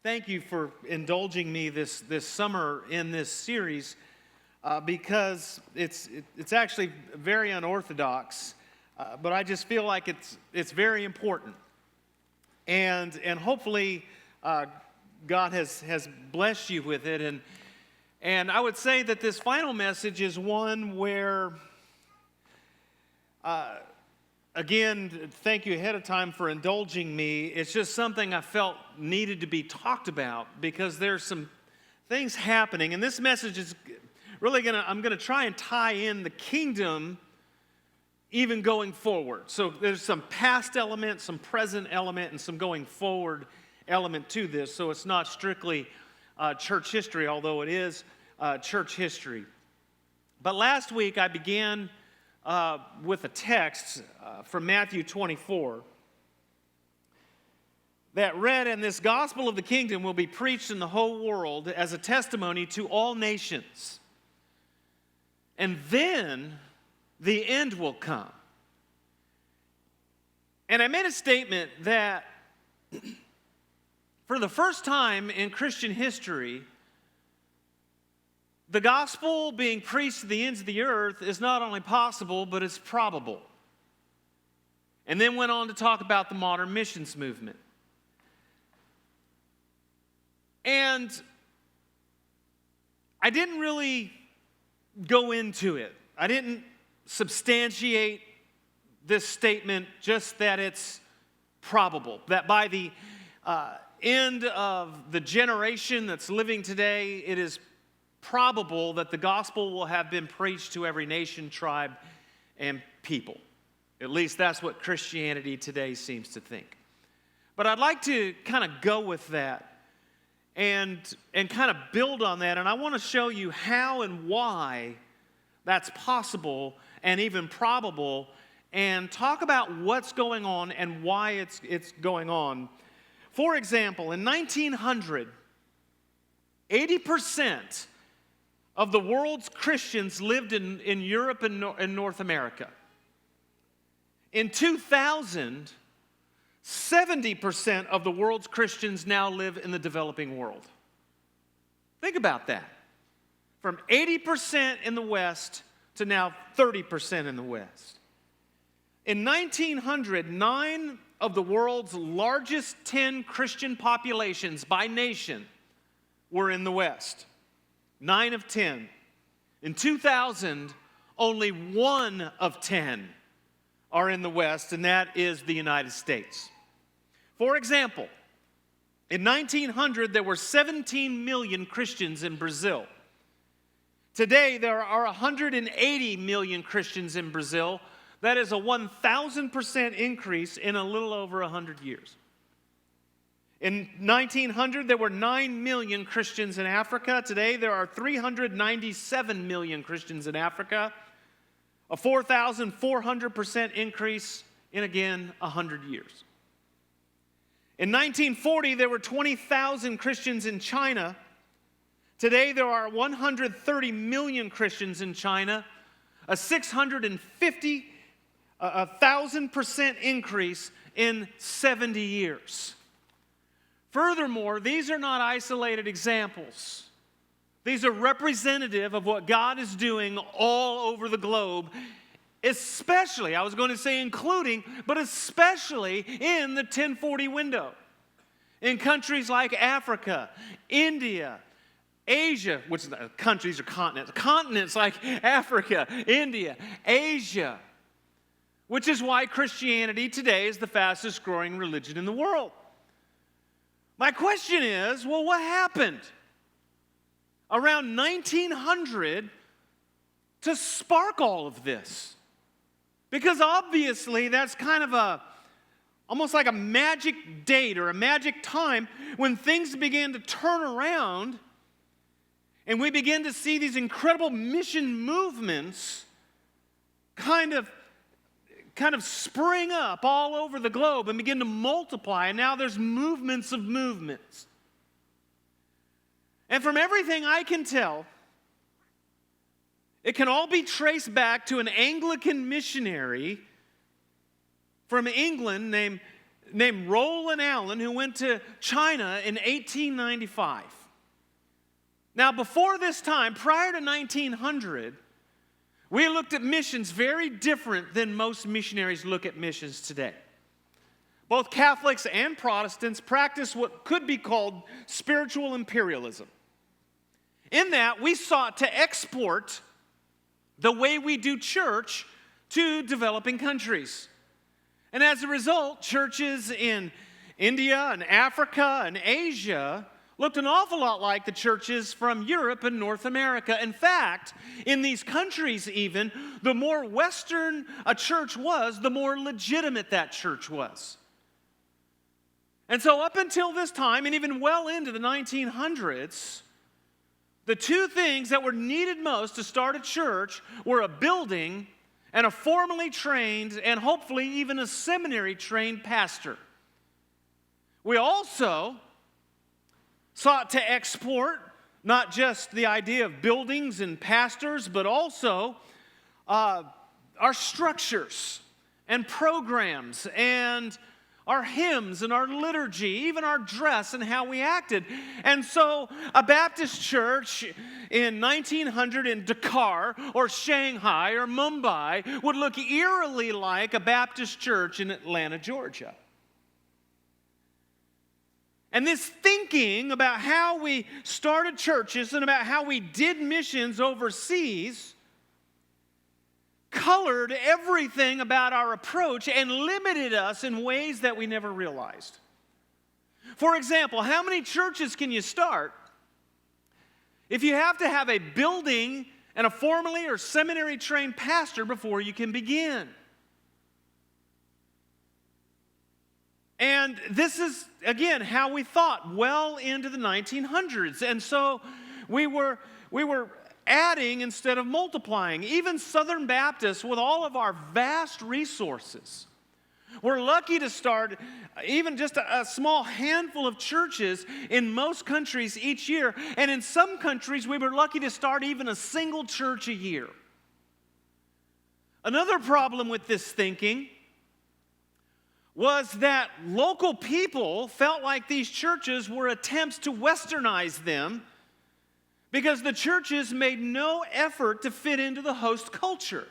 thank you for indulging me this summer in this series because it's actually very unorthodox, but I just feel like it's very important, and hopefully God has blessed you with it, and I would say that this final message is one where. Again, thank you ahead of time for indulging me. It's just something I felt needed to be talked about because there's some things happening. And this message is really I'm going to try and tie in the kingdom even going forward. So there's some past element, some present element, and some going forward element to this. So it's not strictly church history, although it is church history. But last week I began with a text from Matthew 24 that read, "And this gospel of the kingdom will be preached in the whole world as a testimony to all nations. And then the end will come." And I made a statement that for the first time in Christian history, the gospel being preached to the ends of the earth is not only possible, but it's probable. And then went on to talk about the modern missions movement. And I didn't really go into it. I didn't substantiate this statement, just that it's probable. That by the end of the generation that's living today, it is probable that the gospel will have been preached to every nation, tribe, and people. At least that's what Christianity today seems to think. But I'd like to kind of go with that and kind of build on that. And I want to show you how and why that's possible and even probable, and talk about what's going on and why it's going on. For example, in 1900, 80% of the world's Christians lived in Europe and North America. In 2000, 70% of the world's Christians now live in the developing world. Think about that. From 80% in the West to now 30% in the West. In 1900, 9 of the world's largest 10 Christian populations by nation were in the West. 9 of 10. In 2000, only 1 of 10 are in the West, and that is the United States. For example, in 1900, there were 17 million Christians in Brazil. Today, there are 180 million Christians in Brazil. That is a 1,000% increase in a little over 100 years. In 1900, there were 9 million Christians in Africa. Today, there are 397 million Christians in Africa, a 4,400% increase in, again, 100 years. In 1940, there were 20,000 Christians in China. Today, there are 130 million Christians in China, a 650,000% increase in 70 years. Furthermore, these are not isolated examples. These are representative of what God is doing all over the globe, especially, I was going to say including, but especially in the 1040 window. In countries like Africa, India, Asia, which countries are continents. Continents like Africa, India, Asia, which is why Christianity today is the fastest growing religion in the world. My question is, well, what happened around 1900 to spark all of this? Because obviously that's kind of almost like a magic date or a magic time when things began to turn around and we began to see these incredible mission movements kind of spring up all over the globe and begin to multiply, and now there's movements of movements. And from everything I can tell, it can all be traced back to an Anglican missionary from England named named Rollan who went to China in 1895. Now, before this time, prior to 1900, we looked at missions very different than most missionaries look at missions today. Both Catholics and Protestants practice what could be called spiritual imperialism. In that, we sought to export the way we do church to developing countries. And as a result, churches in India and Africa and Asia looked an awful lot like the churches from Europe and North America. In fact, in these countries even, the more Western a church was, the more legitimate that church was. And so up until this time, and even well into the 1900s, the two things that were needed most to start a church were a building and a formally trained and hopefully even a seminary-trained pastor. We also sought to export not just the idea of buildings and pastors, but also our structures and programs and our hymns and our liturgy, even our dress and how we acted. And so a Baptist church in 1900 in Dakar or Shanghai or Mumbai would look eerily like a Baptist church in Atlanta, Georgia. And this thinking about how we started churches and about how we did missions overseas colored everything about our approach and limited us in ways that we never realized. For example, how many churches can you start if you have to have a building and a formally or seminary-trained pastor before you can begin? And this is, again, how we thought well into the 1900s. And so we were adding instead of multiplying. Even Southern Baptists, with all of our vast resources, we're lucky to start even just a small handful of churches in most countries each year. And in some countries, we were lucky to start even a single church a year. Another problem with this thinking was that local people felt like these churches were attempts to westernize them because the churches made no effort to fit into the host culture.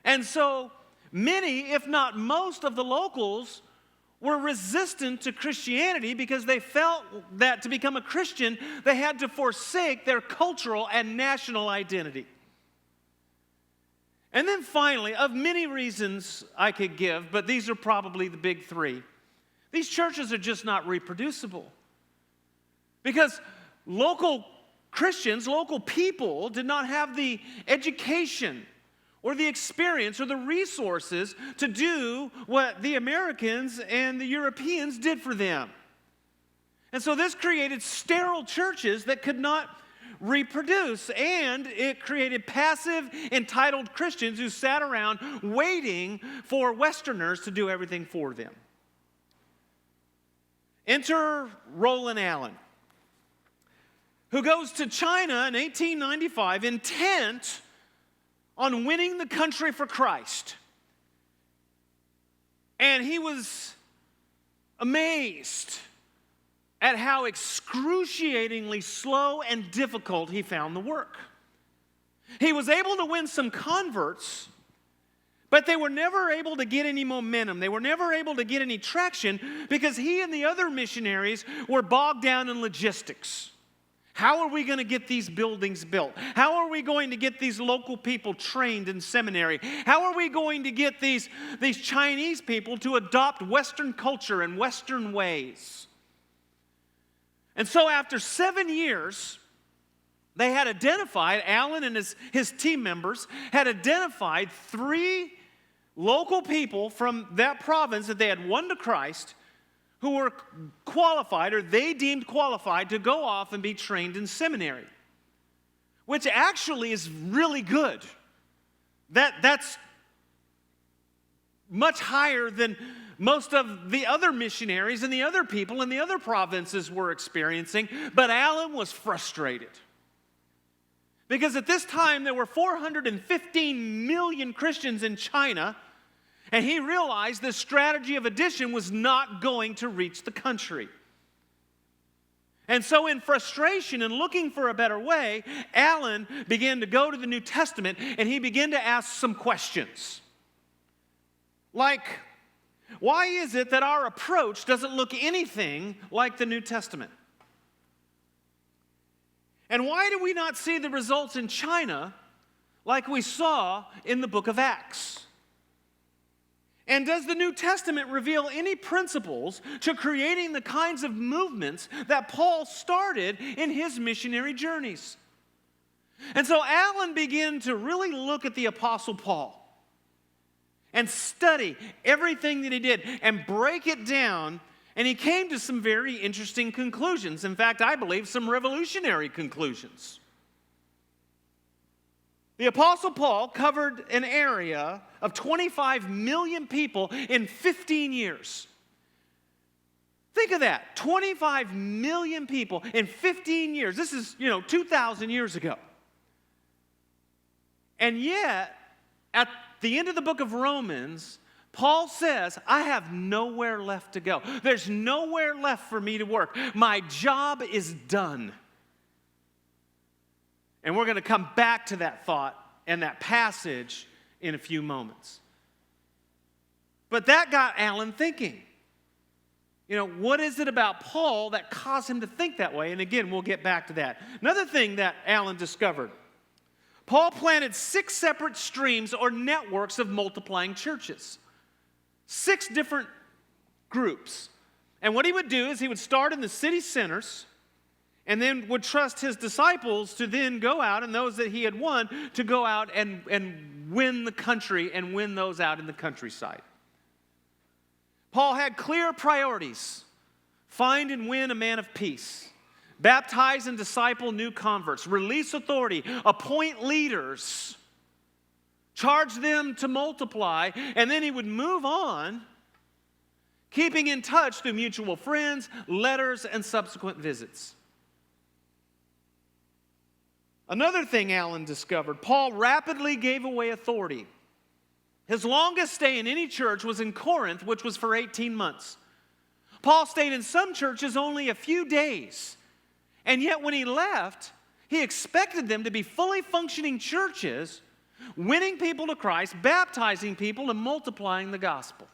And so many, if not most, of the locals were resistant to Christianity because they felt that to become a Christian, they had to forsake their cultural and national identity. And then finally, of many reasons I could give, but these are probably the big three, these churches are just not reproducible. Because local Christians, local people did not have the education or the experience or the resources to do what the Americans and the Europeans did for them. And so this created sterile churches that could not reproduce, and it created passive, entitled Christians who sat around waiting for Westerners to do everything for them. Enter Rollan, who goes to China in 1895 intent on winning the country for Christ. And he was amazed at how excruciatingly slow and difficult he found the work. He was able to win some converts, but they were never able to get any momentum. They were never able to get any traction because he and the other missionaries were bogged down in logistics. How are we going to get these buildings built? How are we going to get these local people trained in seminary? How are we going to get these Chinese people to adopt Western culture and Western ways? And so after 7 years, they had identified, Alan and his team members had identified 3 local people from that province that they had won to Christ who were qualified, or they deemed qualified, to go off and be trained in seminary, which actually is really good. That's much higher than most of the other missionaries and the other people in the other provinces were experiencing. But Alan was frustrated because at this time there were 415 million Christians in China, And he realized the strategy of addition was not going to reach the country. And so in frustration and looking for a better way, Allen began to go to the New Testament and he began to ask some questions. Like, why is it that our approach doesn't look anything like the New Testament? And why do we not see the results in China like we saw in the book of Acts? And does the New Testament reveal any principles to creating the kinds of movements that Paul started in his missionary journeys? And so Allen began to really look at the Apostle Paul and study everything that he did and break it down, and he came to some very interesting conclusions. In fact, I believe some revolutionary conclusions. The Apostle Paul covered an area of 25 million people in 15 years. Think of that, 25 million people in 15 years. This is, 2,000 years ago. And yet, at the end of the book of Romans, Paul says, I have nowhere left to go. There's nowhere left for me to work. My job is done. And we're going to come back to that thought and that passage in a few moments. But that got Allen thinking. What is it about Paul that caused him to think that way? And again, we'll get back to that. Another thing that Allen discovered, Paul planted 6 separate streams or networks of multiplying churches. 6 different groups. And what he would do is he would start in the city centers and then would trust his disciples to then go out, and those that he had won, to go out and win the country and win those out in the countryside. Paul had clear priorities. Find and win a man of peace. Baptize and disciple new converts. Release authority. Appoint leaders. Charge them to multiply. And then he would move on, keeping in touch through mutual friends, letters, and subsequent visits. Another thing Allen discovered, Paul rapidly gave away authority. His longest stay in any church was in Corinth, which was for 18 months. Paul stayed in some churches only a few days. And yet when he left, he expected them to be fully functioning churches, winning people to Christ, baptizing people, and multiplying the gospel.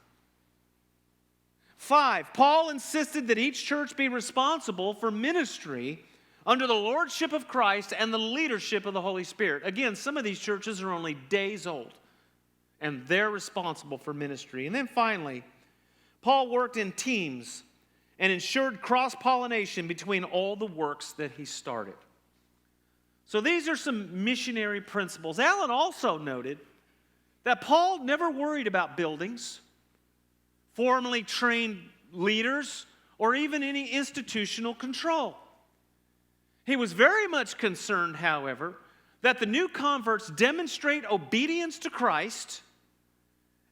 5, Paul insisted that each church be responsible for ministry under the lordship of Christ and the leadership of the Holy Spirit. Again, some of these churches are only days old, and they're responsible for ministry. And then finally, Paul worked in teams and ensured cross-pollination between all the works that he started. So these are some missionary principles. Allen also noted that Paul never worried about buildings, formally trained leaders, or even any institutional control. He was very much concerned, however, that the new converts demonstrate obedience to Christ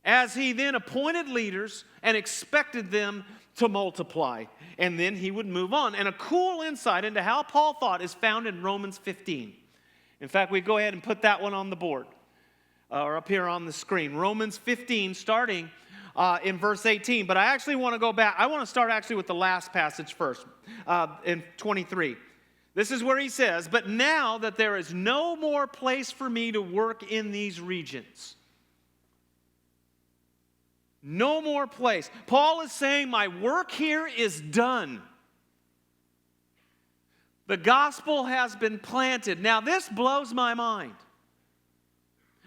as he then appointed leaders and expected them to multiply. And then he would move on. And a cool insight into how Paul thought is found in Romans 15. In fact, we go ahead and put that one on the board or up here on the screen. Romans 15, starting in verse 18. But I actually want to go back. I want to start actually with the last passage first, in 23. This is where he says, but now that there is no more place for me to work in these regions. No more place. Paul is saying my work here is done. The gospel has been planted. Now this blows my mind.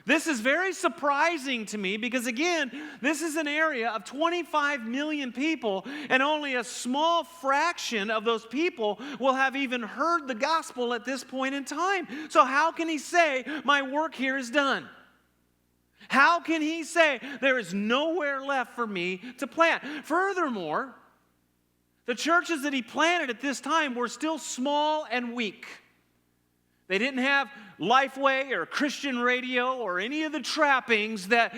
This is very surprising to me because, again, this is an area of 25 million people, and only a small fraction of those people will have even heard the gospel at this point in time. So how can he say, my work here is done? How can he say, there is nowhere left for me to plant? Furthermore, the churches that he planted at this time were still small and weak. They didn't have Lifeway or Christian radio or any of the trappings that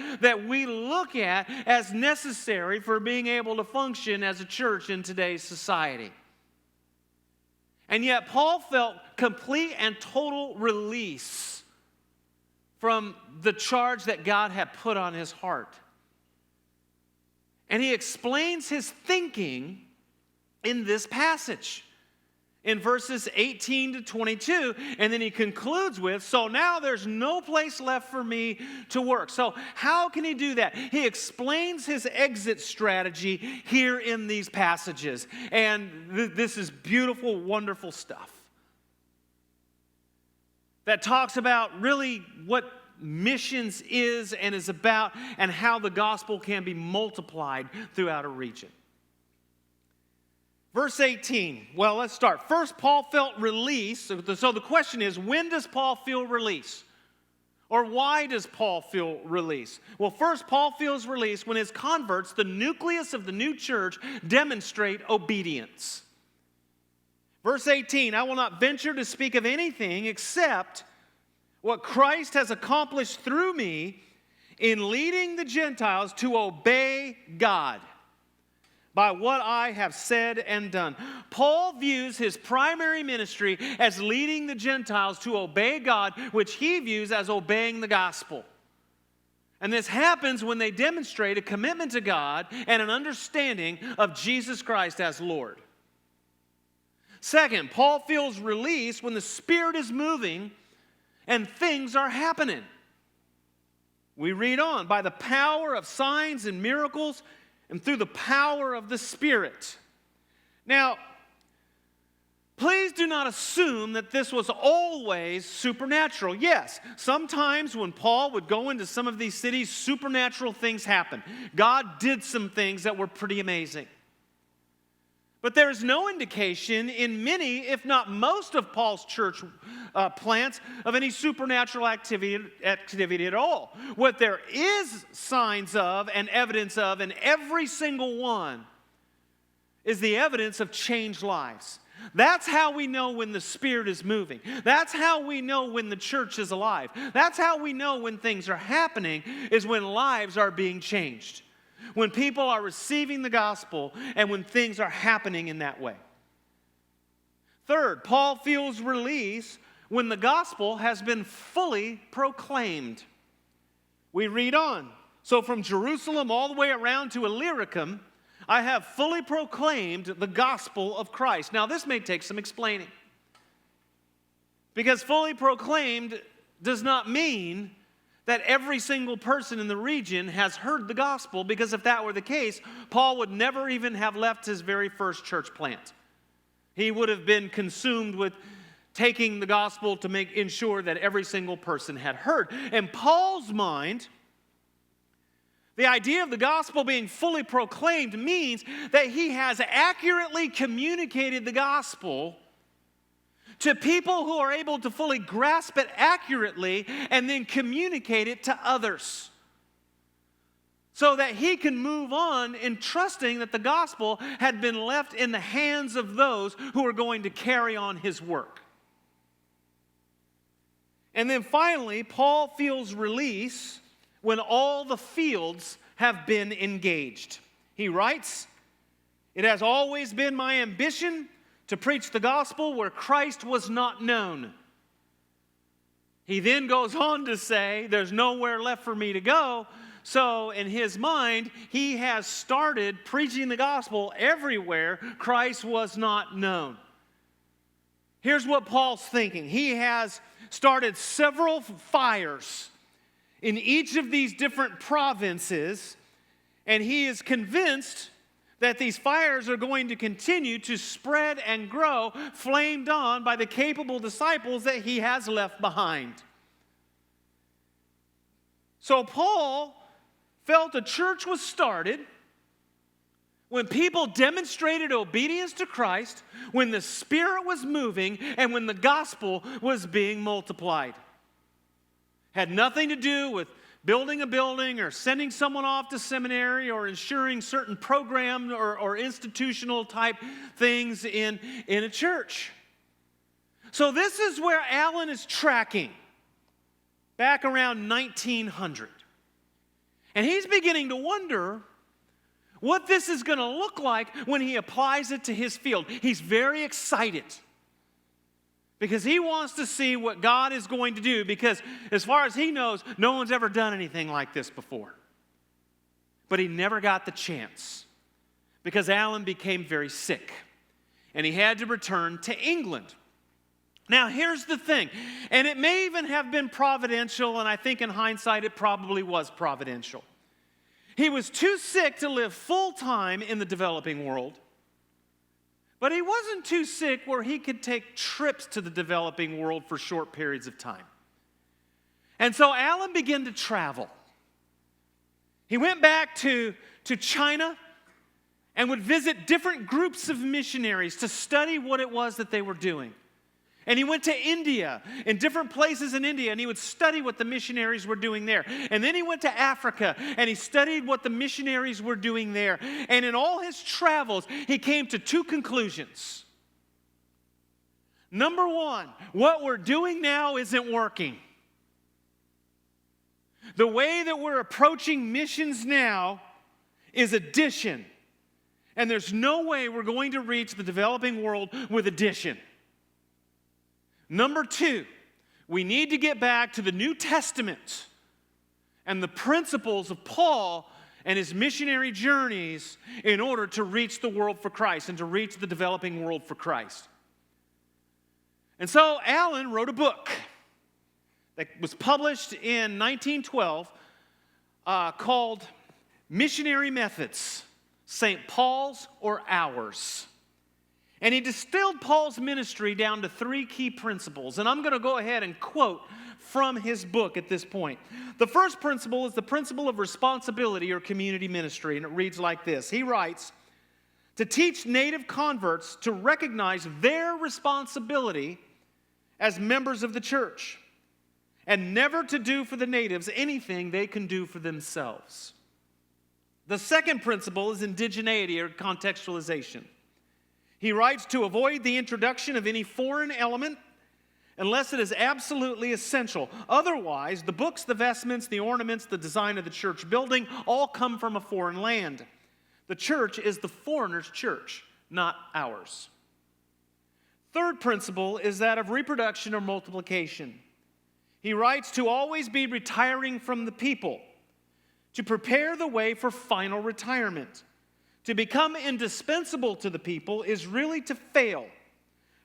we look at as necessary for being able to function as a church in today's society. And yet Paul felt complete and total release from the charge that God had put on his heart. And he explains his thinking in this passage in verses 18 to 22, and then he concludes with, so now there's no place left for me to work. So how can he do that? He explains his exit strategy here in these passages, and this is beautiful, wonderful stuff that talks about really what missions is and is about, and how the gospel can be multiplied throughout a region. Verse 18, well, let's start. First, Paul felt release. So the question is, when does Paul feel release? Or why does Paul feel release? Well, first, Paul feels release when his converts, the nucleus of the new church, demonstrate obedience. Verse 18, I will not venture to speak of anything except what Christ has accomplished through me in leading the Gentiles to obey God by what I have said and done. Paul views his primary ministry as leading the Gentiles to obey God, which he views as obeying the gospel. And this happens when they demonstrate a commitment to God and an understanding of Jesus Christ as Lord. Second, Paul feels release when the Spirit is moving and things are happening. We read on, by the power of signs and miracles and through the power of the Spirit. Now, please do not assume that this was always supernatural. Yes, sometimes when Paul would go into some of these cities, supernatural things happened. God did some things that were pretty amazing. But there is no indication in many, if not most of Paul's church plants of any supernatural activity at all. What there is signs of and evidence of in every single one is the evidence of changed lives. That's how we know when the Spirit is moving. That's how we know when the church is alive. That's how we know when things are happening, is when lives are being changed. When people are receiving the gospel and when things are happening in that way. Third, Paul feels release when the gospel has been fully proclaimed. We read on. So from Jerusalem all the way around to Illyricum, I have fully proclaimed the gospel of Christ. Now this may take some explaining. Because fully proclaimed does not mean that every single person in the region has heard the gospel, because if that were the case, Paul would never even have left his very first church plant. He would have been consumed with taking the gospel to ensure that every single person had heard. In Paul's mind, the idea of the gospel being fully proclaimed means that he has accurately communicated the gospel to people who are able to fully grasp it accurately and then communicate it to others, so that he can move on in trusting that the gospel had been left in the hands of those who are going to carry on his work. And then finally, Paul feels release when all the fields have been engaged. He writes, "It has always been my ambition to preach the gospel where Christ was not known." He then goes on to say, there's nowhere left for me to go. So in his mind, he has started preaching the gospel everywhere Christ was not known. Here's what Paul's thinking. He has started several fires in each of these different provinces, and he is convinced that these fires are going to continue to spread and grow, flamed on by the capable disciples that he has left behind. So Paul felt a church was started when people demonstrated obedience to Christ, when the Spirit was moving, and when the gospel was being multiplied. Had nothing to do with building a building or sending someone off to seminary or ensuring certain program or institutional type things in a church. So this is where Allen is tracking back around 1900. And he's beginning to wonder what this is going to look like when he applies it to his field. He's very excited because he wants to see what God is going to do, because as far as he knows, no one's ever done anything like this before. But he never got the chance because Allen became very sick and he had to return to England. Now, here's the thing, and it may even have been providential, and I think in hindsight it probably was providential. He was too sick to live full-time in the developing world, but he wasn't too sick where he could take trips to the developing world for short periods of time. And so Allen began to travel. He went back to China and would visit different groups of missionaries to study what it was that they were doing. And he went to India, in different places in India, and he would study what the missionaries were doing there. And then he went to Africa, and he studied what the missionaries were doing there. And in all his travels, he came to two conclusions. Number one, what we're doing now isn't working. The way that we're approaching missions now is addition. And there's no way we're going to reach the developing world with addition. Number two, we need to get back to the New Testament and the principles of Paul and his missionary journeys in order to reach the world for Christ and to reach the developing world for Christ. And so Allen wrote a book that was published in 1912 called Missionary Methods, St. Paul's or Ours. And he distilled Paul's ministry down to three key principles. And I'm going to go ahead and quote from his book at this point. The first principle is the principle of responsibility or community ministry. And it reads like this. He writes, to teach native converts to recognize their responsibility as members of the church and never to do for the natives anything they can do for themselves. The second principle is indigeneity or contextualization. He writes to avoid the introduction of any foreign element unless it is absolutely essential. Otherwise, the books, the vestments, the ornaments, the design of the church building all come from a foreign land. The church is the foreigner's church, not ours. Third principle is that of reproduction or multiplication. He writes to always be retiring from the people, to prepare the way for final retirement. To become indispensable to the people is really to fail.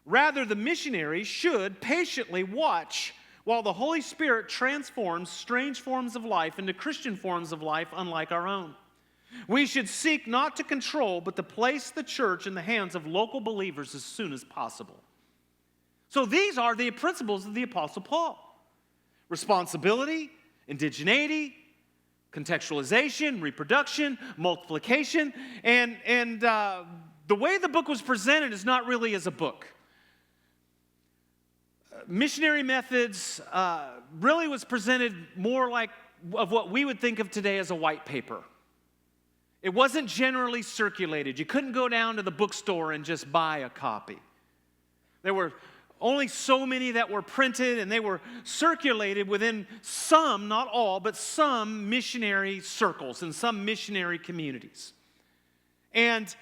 Rather, the missionary should patiently watch while the Holy Spirit transforms strange forms of life into Christian forms of life unlike our own. We should seek not to control, but to place the church in the hands of local believers as soon as possible. So these are the principles of the Apostle Paul. Responsibility, indigeneity, contextualization, reproduction, multiplication, and the way the book was presented is not really as a book. Missionary Methods really was presented more like of what we would think of today as a white paper. It wasn't generally circulated. You couldn't go down to the bookstore and just buy a copy. There were only so many that were printed, and they were circulated within some, not all, but some missionary circles and some missionary communities. And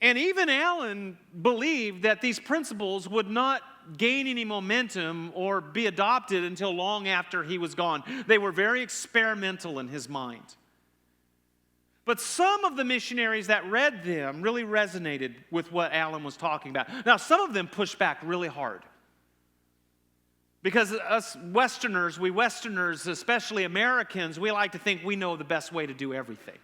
even Allen believed that these principles would not gain any momentum or be adopted until long after he was gone. They were very experimental in his mind. But some of the missionaries that read them really resonated with what Allen was talking about. Now, some of them pushed back really hard. Because us Westerners, especially Americans, we like to think we know the best way to do everything.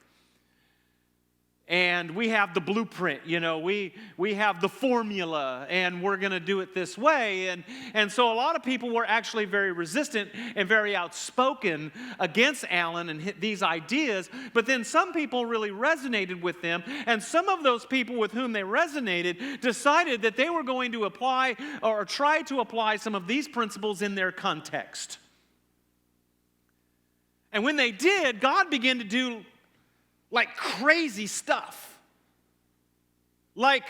And we have the blueprint, we have the formula, and we're going to do it this way. And so a lot of people were actually very resistant and very outspoken against Allen and these ideas. But then some people really resonated with them. And some of those people with whom they resonated decided that they were going to apply or try to apply some of these principles in their context. And when they did, God began to do like crazy stuff. Like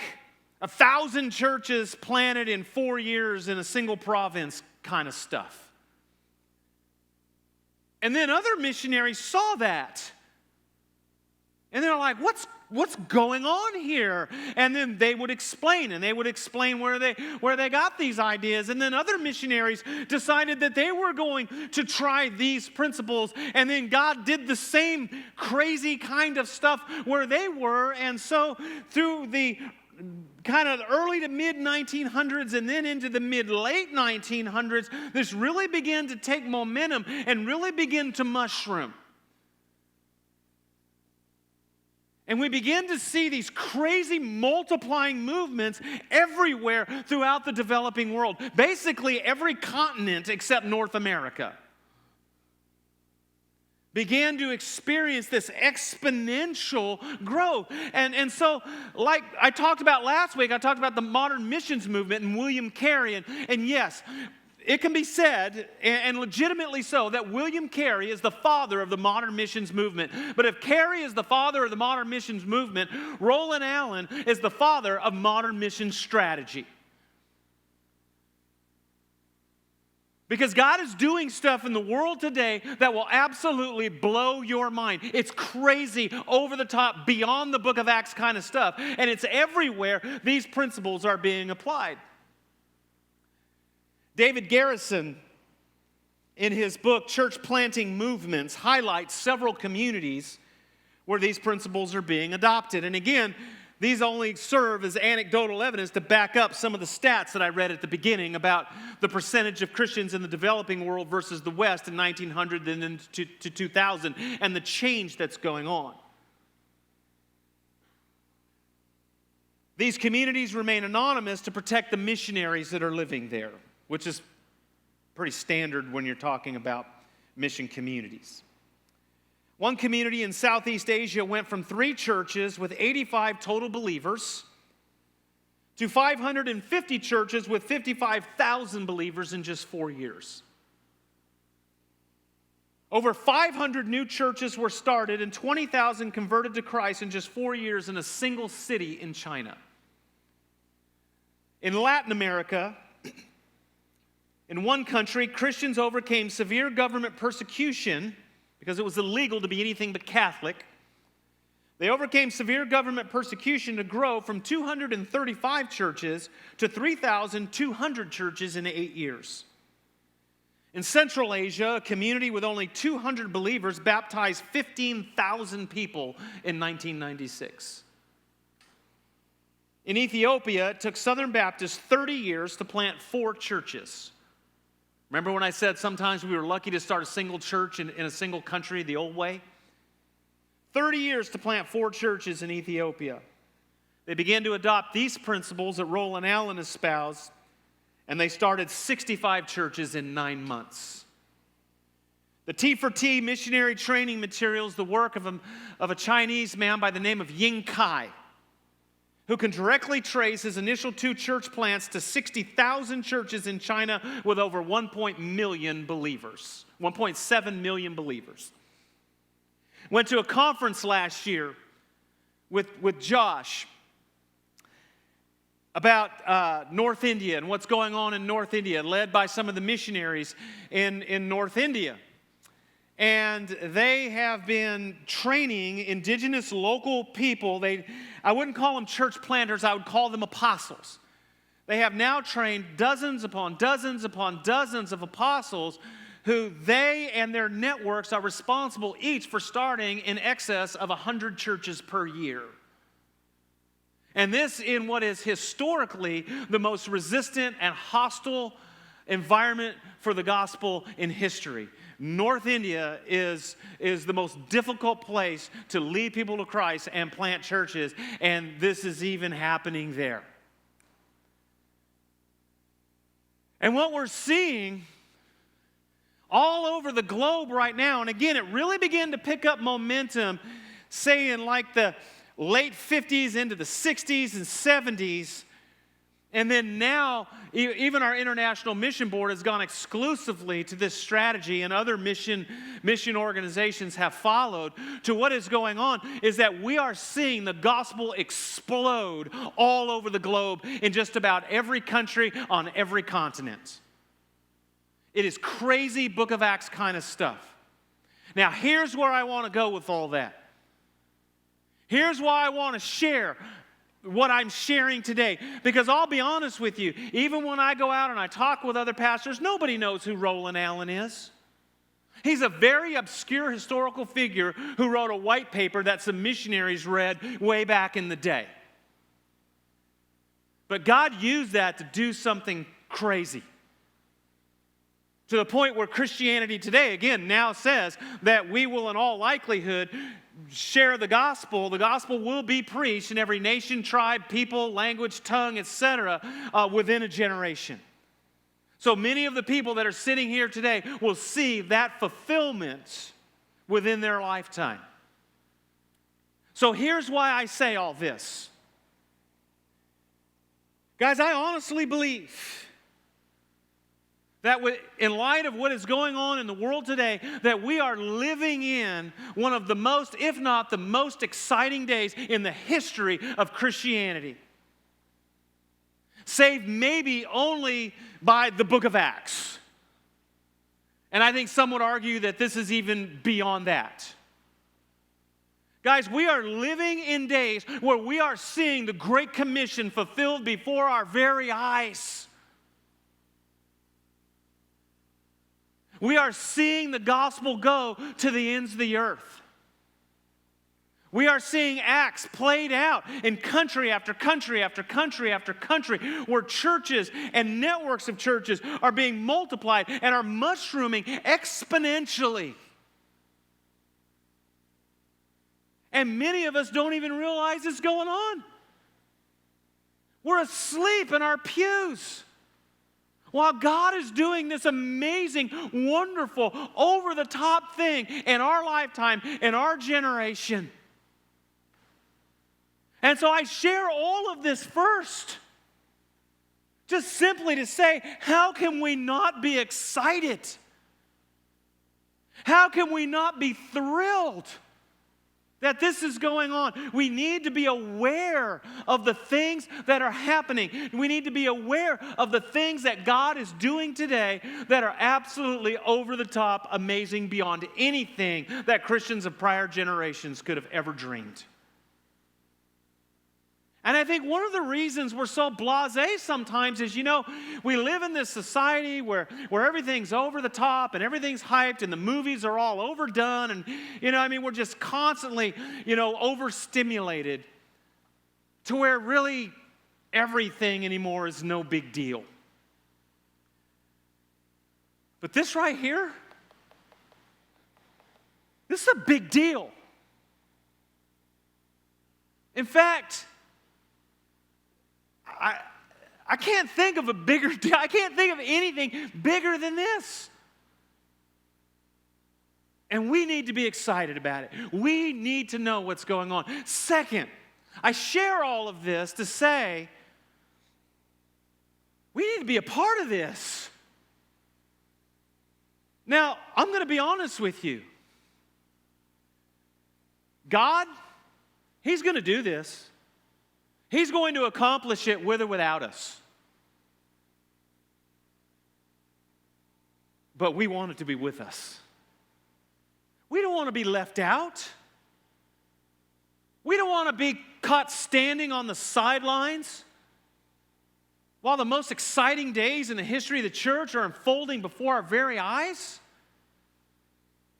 1,000 churches planted in 4 years in a single province kind of stuff. And then other missionaries saw that. And they're like, what's going on here? And then they would explain, and they would explain where they got these ideas. And then other missionaries decided that they were going to try these principles. And then God did the same crazy kind of stuff where they were. And so through the kind of early to mid 1900s and then into the mid-late 1900s, this really began to take momentum and really begin to mushroom. And we begin to see these crazy multiplying movements everywhere throughout the developing world. Basically, every continent except North America began to experience this exponential growth. And so, like I talked about last week, I talked about the modern missions movement and William Carey. And yes, it can be said, and legitimately so, that William Carey is the father of the modern missions movement. But if Carey is the father of the modern missions movement, Rollan Allen is the father of modern missions strategy. Because God is doing stuff in the world today that will absolutely blow your mind. It's crazy, over the top, beyond the book of Acts kind of stuff. And it's everywhere these principles are being applied. David Garrison, in his book, Church Planting Movements, highlights several communities where these principles are being adopted. And again, these only serve as anecdotal evidence to back up some of the stats that I read at the beginning about the percentage of Christians in the developing world versus the West in 1900 and then to 2000 and the change that's going on. These communities remain anonymous to protect the missionaries that are living there, which is pretty standard when you're talking about mission communities. One community in Southeast Asia went from 3 churches with 85 total believers to 550 churches with 55,000 believers in just 4 years. Over 500 new churches were started and 20,000 converted to Christ in just 4 years in a single city in China. In Latin America, in one country, Christians overcame severe government persecution because it was illegal to be anything but Catholic. They overcame severe government persecution to grow from 235 churches to 3,200 churches in 8 years. In Central Asia, a community with only 200 believers baptized 15,000 people in 1996. In Ethiopia, it took Southern Baptists 30 years to plant 4 churches. Remember when I said sometimes we were lucky to start a single church in a single country the old way? 30 years to plant 4 churches in Ethiopia. They began to adopt these principles that Rollan Allen espoused, and they started 65 churches in 9 months. The T for T missionary training materials, the work of a Chinese man by the name of Ying Kai, who can directly trace his initial 2 church plants to 60,000 churches in China with over 1.7 million believers. Went to a conference last year with Josh about North India and what's going on in North India, led by some of the missionaries in North India. And they have been training indigenous local people. I wouldn't call them church planters, I would call them apostles. They have now trained dozens upon dozens upon dozens of apostles who they and their networks are responsible each for starting in excess of 100 churches per year. And this in what is historically the most resistant and hostile environment for the gospel in history. North India is the most difficult place to lead people to Christ and plant churches, and this is even happening there. And what we're seeing all over the globe right now, and again, it really began to pick up momentum, say in like the late 50s into the 60s and 70s. And then now, even our International Mission Board has gone exclusively to this strategy, and other mission organizations have followed. To what is going on is that we are seeing the gospel explode all over the globe in just about every country on every continent. It is crazy Book of Acts kind of stuff. Now, here's where I want to go with all that. Here's why I want to share what I'm sharing today. Because I'll be honest with you, even when I go out and I talk with other pastors, nobody knows who Rollan Allen is. He's a very obscure historical figure who wrote a white paper that some missionaries read way back in the day. But God used that to do something crazy. To the point where Christianity today, again, now says that we will in all likelihood share the gospel. The gospel will be preached in every nation, tribe, people, language, tongue, etc. Within a generation. So many of the people that are sitting here today will see that fulfillment within their lifetime. So here's why I say all this. Guys, I honestly believe that in light of what is going on in the world today, that we are living in one of the most, if not the most exciting days in the history of Christianity. Save maybe only by the book of Acts. And I think some would argue that this is even beyond that. Guys, we are living in days where we are seeing the Great Commission fulfilled before our very eyes. We are seeing the gospel go to the ends of the earth. We are seeing Acts played out in country after country after country after country, where churches and networks of churches are being multiplied and are mushrooming exponentially. And many of us don't even realize it's going on. We're asleep in our pews while God is doing this amazing, wonderful, over-the-top thing in our lifetime, in our generation. And so I share all of this first, just simply to say, how can we not be excited? How can we not be thrilled that this is going on? We need to be aware of the things that are happening. We need to be aware of the things that God is doing today that are absolutely over the top, amazing, beyond anything that Christians of prior generations could have ever dreamed. And I think one of the reasons we're so blasé sometimes is, we live in this society where everything's over the top and everything's hyped and the movies are all overdone and, we're just constantly, overstimulated to where really everything anymore is no big deal. But this right here, this is a big deal. In fact, I can't think of a bigger deal. I can't think of anything bigger than this. And we need to be excited about it. We need to know what's going on. Second, I share all of this to say we need to be a part of this. Now, I'm going to be honest with you. God, He's going to do this. He's going to accomplish it with or without us. But we want it to be with us. We don't want to be left out. We don't want to be caught standing on the sidelines while the most exciting days in the history of the church are unfolding before our very eyes.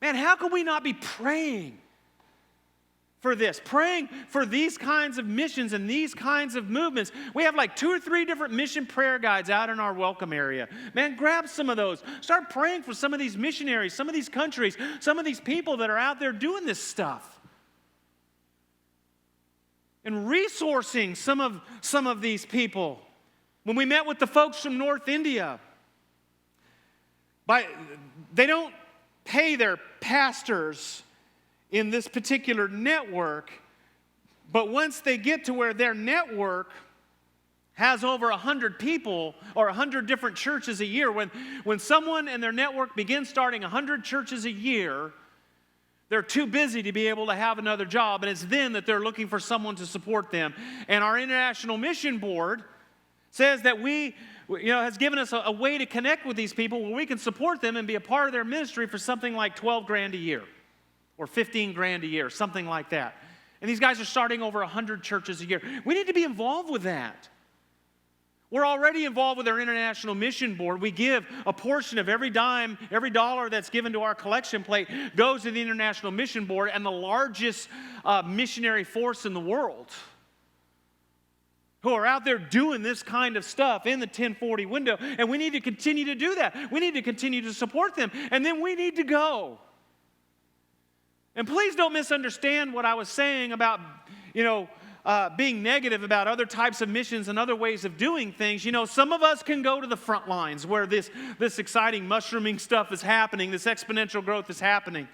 Man, how can we not be praying for this, praying for these kinds of missions and these kinds of movements? We have like 2 or 3 different mission prayer guides out in our welcome area. Man, grab some of those. Start praying for some of these missionaries, some of these countries, some of these people that are out there doing this stuff. And resourcing some of these people. When we met with the folks from North India, they don't pay their pastors in this particular network, but once they get to where their network has over 100 people or 100 different churches a year, when someone in their network begins starting 100 churches a year, they're too busy to be able to have another job, and it's then that they're looking for someone to support them. And our International Mission Board says that has given us a way to connect with these people where we can support them and be a part of their ministry for something like $12,000 a year. Or $15,000 a year, something like that. And these guys are starting over 100 churches a year. We need to be involved with that. We're already involved with our International Mission Board. We give a portion of every dime, every dollar that's given to our collection plate goes to the International Mission Board and the largest missionary force in the world, who are out there doing this kind of stuff in the 1040 window. And we need to continue to do that. We need to continue to support them. And then we need to go. And please don't misunderstand what I was saying about, being negative about other types of missions and other ways of doing things. Some of us can go to the front lines where this exciting mushrooming stuff is happening, this exponential growth is happening.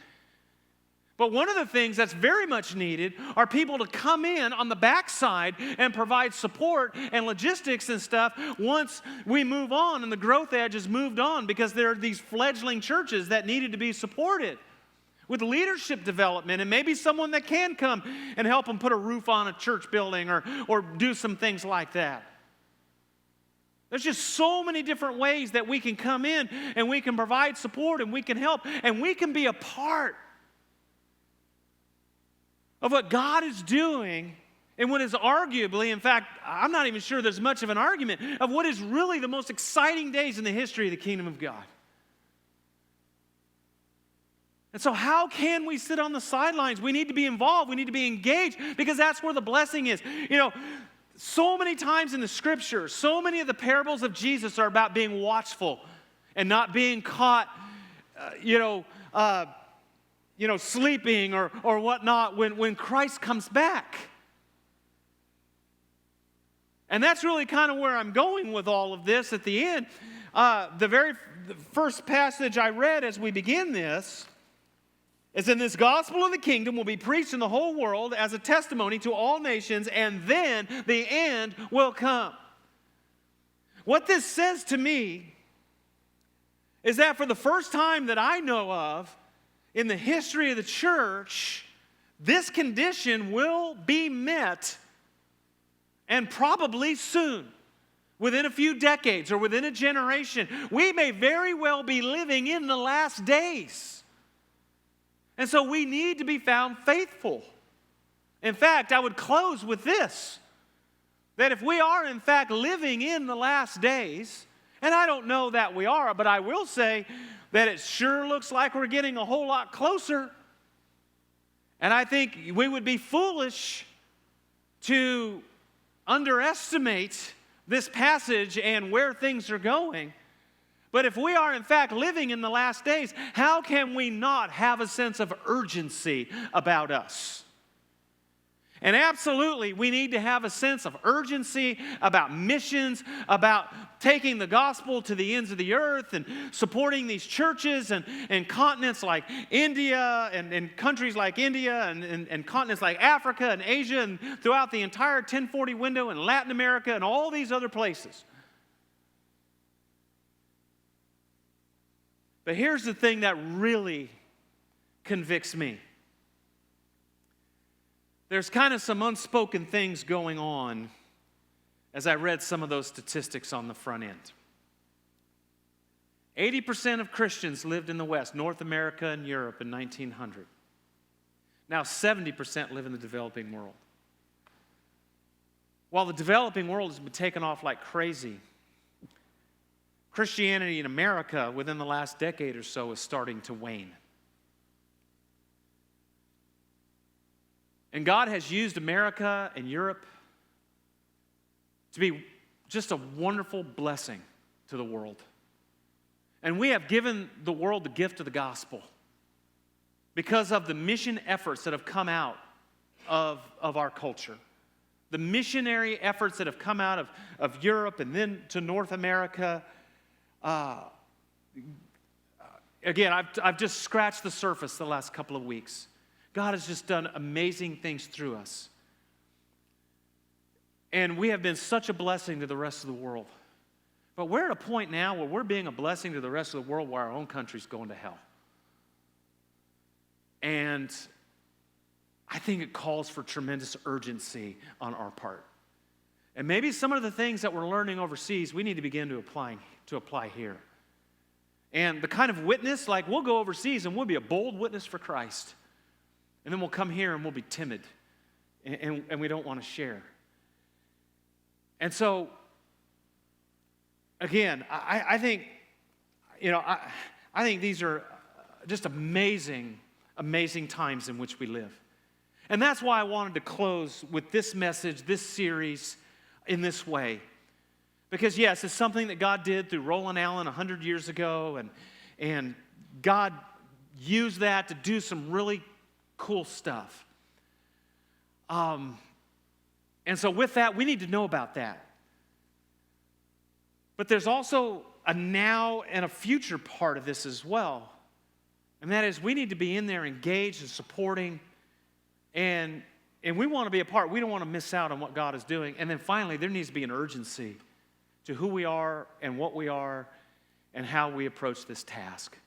But one of the things that's very much needed are people to come in on the backside and provide support and logistics and stuff once we move on and the growth edge has moved on, because there are these fledgling churches that needed to be supported with leadership development, and maybe someone that can come and help them put a roof on a church building or do some things like that. There's just so many different ways that we can come in and we can provide support and we can help and we can be a part of what God is doing and what is arguably, in fact, I'm not even sure there's much of an argument, of what is really the most exciting days in the history of the kingdom of God. And so how can we sit on the sidelines? We need to be involved. We need to be engaged, because that's where the blessing is. So many times in the Scriptures, so many of the parables of Jesus are about being watchful and not being caught, sleeping or whatnot when Christ comes back. And that's really kind of where I'm going with all of this at the end. The first passage I read as we begin this is, in this gospel of the kingdom will be preached in the whole world as a testimony to all nations, and then the end will come. What this says to me is that for the first time that I know of in the history of the church, this condition will be met, and probably soon, within a few decades or within a generation. We may very well be living in the last days. And so we need to be found faithful. In fact, I would close with this, that if we are in fact living in the last days, and I don't know that we are, but I will say that it sure looks like we're getting a whole lot closer. And I think we would be foolish to underestimate this passage and where things are going. But if we are in fact living in the last days, how can we not have a sense of urgency about us? And absolutely, we need to have a sense of urgency about missions, about taking the gospel to the ends of the earth and supporting these churches and continents like India and countries like India and continents like Africa and Asia and throughout the entire 1040 window and Latin America and all these other places. But here's the thing that really convicts me. There's kind of some unspoken things going on as I read some of those statistics on the front end. 80% of Christians lived in the West, North America and Europe in 1900. Now 70% live in the developing world. While the developing world has been taken off like crazy, Christianity in America within the last decade or so is starting to wane. And God has used America and Europe to be just a wonderful blessing to the world. And we have given the world the gift of the gospel because of the mission efforts that have come out of our culture. The missionary efforts that have come out of Europe and then to North America. Again, I've just scratched the surface the last couple of weeks. God has just done amazing things through us. And we have been such a blessing to the rest of the world. But we're at a point now where we're being a blessing to the rest of the world while our own country's going to hell. And I think it calls for tremendous urgency on our part. And maybe some of the things that we're learning overseas, we need to begin to apply here. And the kind of witness, like we'll go overseas and we'll be a bold witness for Christ. And then we'll come here and we'll be timid and we don't want to share. And so, again, I think, I think these are just amazing, amazing times in which we live. And that's why I wanted to close with this message, this series, in this way. Because yes, it's something that God did through Rollan 100 years ago, and God used that to do some really cool stuff. And so with that, we need to know about that. But there's also a now and a future part of this as well. And that is, we need to be in there engaged and supporting, and we want to be a part. We don't want to miss out on what God is doing. And then finally, there needs to be an urgency to who we are and what we are and how we approach this task.